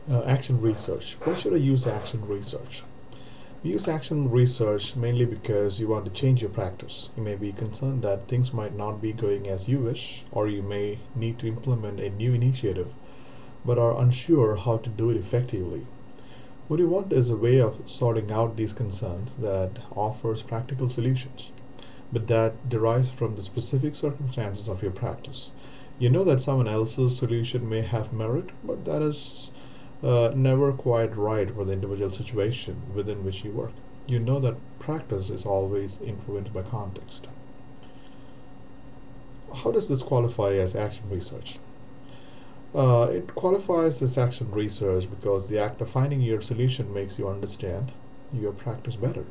Action research. Why should I use action research? We use action research mainly because you want to change your practice. You may be concerned that things might not be going as you wish, or you may need to implement a new initiative but are unsure how to do it effectively. What you want is a way of sorting out these concerns that offers practical solutions, but that derives from the specific circumstances of your practice. You know that someone else's solution may have merit, but that is never quite right for the individual situation within which you work. You know that practice is always influenced by context. How does this qualify as action research? It qualifies as action research because the act of finding your solution makes you understand your practice better.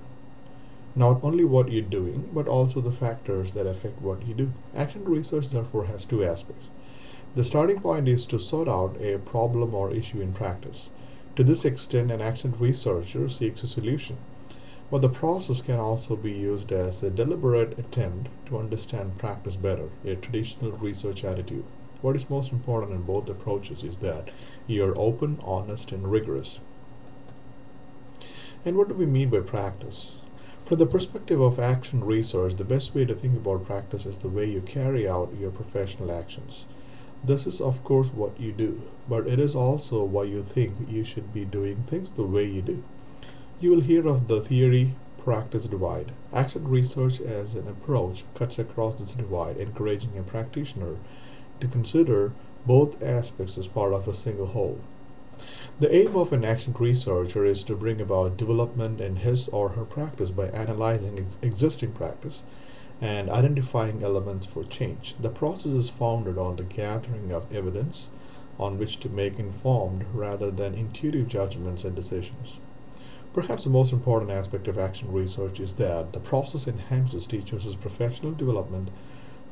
Not only what you're doing, but also the factors that affect what you do. Action research, therefore, has two aspects. The starting point is to sort out a problem or issue in practice. To this extent, an action researcher seeks a solution. But the process can also be used as a deliberate attempt to understand practice better, a traditional research attitude. What is most important in both approaches is that you're open, honest, and rigorous. And what do we mean by practice? From the perspective of action research, the best way to think about practice is the way you carry out your professional actions. This is, of course, what you do, but it is also why you think you should be doing things the way you do. You will hear of the theory practice divide. Action research as an approach cuts across this divide, encouraging a practitioner to consider both aspects as part of a single whole. The aim of an action researcher is to bring about development in his or her practice by analyzing existing practice and identifying elements for change. The process is founded on the gathering of evidence on which to make informed rather than intuitive judgments and decisions. Perhaps the most important aspect of action research is that the process enhances teachers' professional development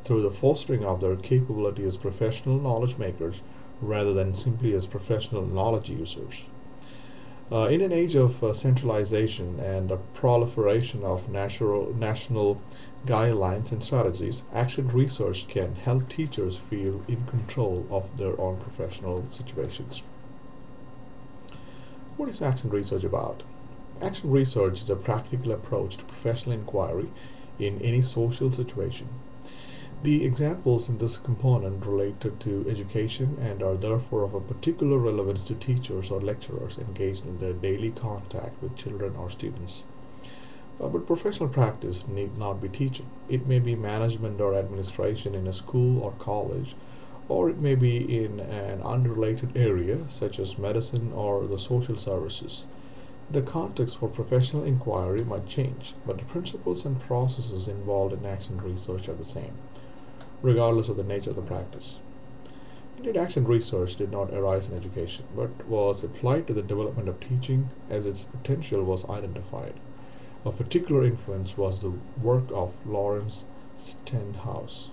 through the fostering of their capability as professional knowledge makers rather than simply as professional knowledge users. In an age of centralization and a proliferation of national guidelines and strategies, action research can help teachers feel in control of their own professional situations. What is action research about? Action research is a practical approach to professional inquiry in any social situation. The examples in this component related to education and are therefore of a particular relevance to teachers or lecturers engaged in their daily contact with children or students. But professional practice need not be teaching. It may be management or administration in a school or college, or it may be in an unrelated area such as medicine or the social services. The context for professional inquiry might change, but the principles and processes involved in action research are the same, regardless of the nature of the practice. Indeed, action research did not arise in education, but was applied to the development of teaching as its potential was identified. Of particular influence was the work of Lawrence Stenhouse,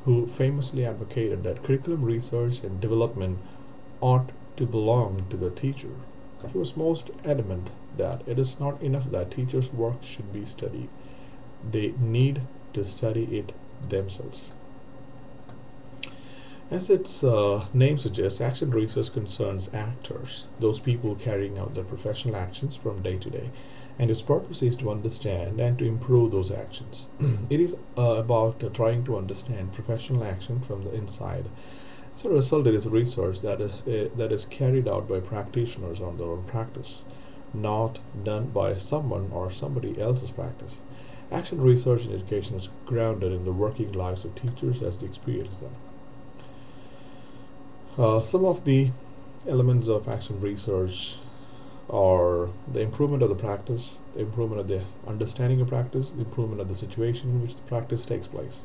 who famously advocated that curriculum research and development ought to belong to the teacher. He was most adamant that it is not enough that teachers' work should be studied. They need to study it themselves. As its name suggests, action research concerns actors, those people carrying out their professional actions from day to day, and its purpose is to understand and to improve those actions. It is about trying to understand professional action from the inside. As a result, it is research that is carried out by practitioners on their own practice, not done by someone or somebody else's practice. Action research in education is grounded in the working lives of teachers as they experience them. Some of the elements of action research are the improvement of the practice, the improvement of the understanding of practice, the improvement of the situation in which the practice takes place.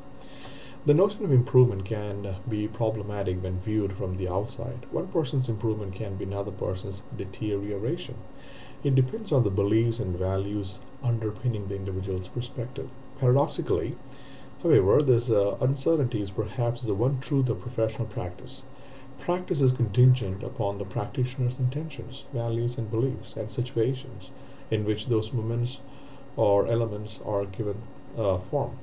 The notion of improvement can be problematic when viewed from the outside. One person's improvement can be another person's deterioration. It depends on the beliefs and values underpinning the individual's perspective. Paradoxically, however, this uncertainty is perhaps the one truth of professional practice. Practice is contingent upon the practitioner's intentions, values, and beliefs, and situations in which those moments or elements are given form.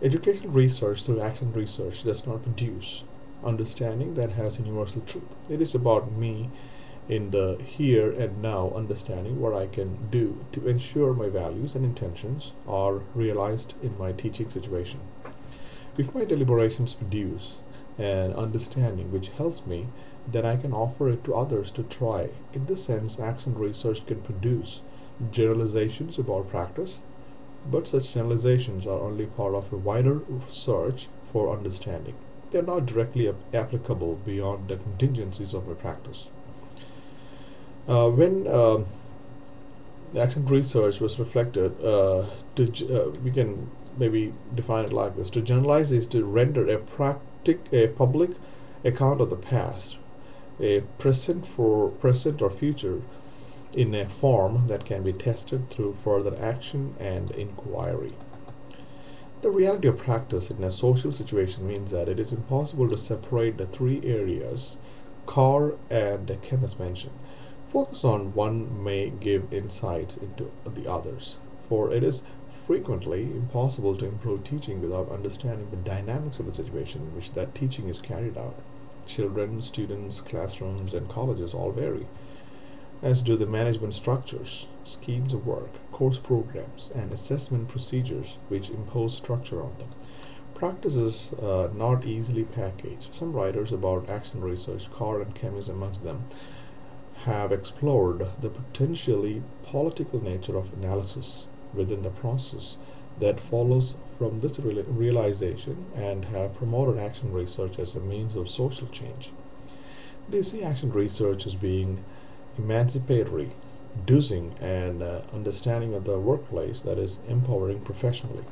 Educational research through action research does not produce understanding that has universal truth. It is about me in the here and now, understanding what I can do to ensure my values and intentions are realized in my teaching situation. If my deliberations produce an understanding which helps me, then I can offer it to others to try. In this sense, action research can produce generalizations about practice, but such generalizations are only part of a wider search for understanding. They are not directly applicable beyond the contingencies of my practice. When action research was reflected, we can maybe define it like this: to generalize is to render a public account of the past, a present or future, in a form that can be tested through further action and inquiry. The reality of practice in a social situation means that it is impossible to separate the three areas Carr and Kempis mentioned. Focus on one may give insights into the others, for it is frequently impossible to improve teaching without understanding the dynamics of the situation in which that teaching is carried out. Children, students, classrooms, and colleges all vary, as do the management structures, schemes of work, course programs, and assessment procedures which impose structure on them. Practice is not easily packaged. Some writers about action research, Carr and Kempis amongst them, have explored the potentially political nature of analysis within the process that follows from this realization and have promoted action research as a means of social change. They see action research as being emancipatory, producing an understanding of the workplace that is empowering professionally.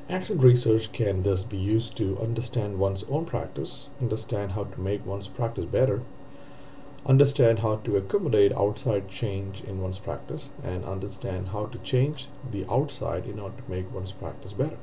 Action research can thus be used to understand one's own practice, understand how to make one's practice better, understand how to accommodate outside change in one's practice, and understand how to change the outside in order to make one's practice better.